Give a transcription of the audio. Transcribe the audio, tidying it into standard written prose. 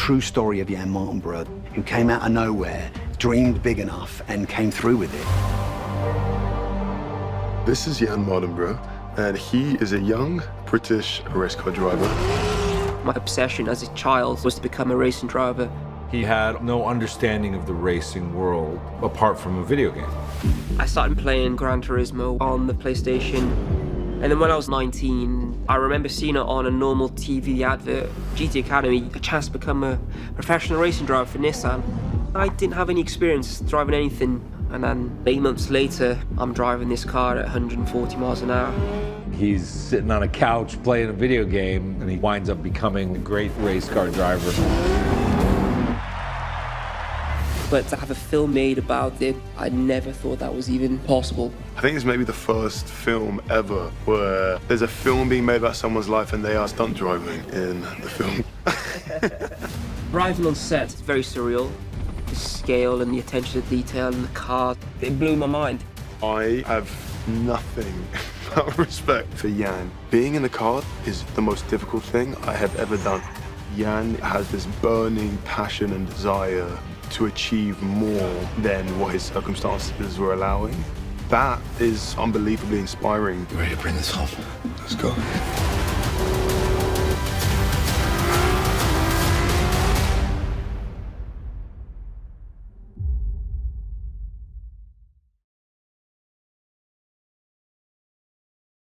true story of Jan Martinborough, who came out of nowhere, dreamed big enough, and came through with it. This is Jan Martinborough, and he is a young British race car driver. My obsession as a child was to become a racing driver. He had no understanding of the racing world apart from a video game. I started playing Gran Turismo on the PlayStation. And then when I was 19, I remember seeing it on a normal TV advert, GT Academy, a chance to become a professional racing driver for Nissan. I didn't have any experience driving anything. And then 8 months later, I'm driving this car at 140 miles an hour. He's sitting on a couch playing a video game, and he winds up becoming a great race car driver. But to have a film made about it, I never thought that was even possible. I think it's maybe the first film ever where there's a film being made about someone's life and they are stunt driving in the film. Arriving on set, it's very surreal. The scale and the attention to detail in the car, it blew my mind. I have nothing but respect for Jan. Being in the car is the most difficult thing I have ever done. Jan has this burning passion and desire to achieve more than what his circumstances were allowing. That is unbelievably inspiring. You ready to bring this home? Let's go.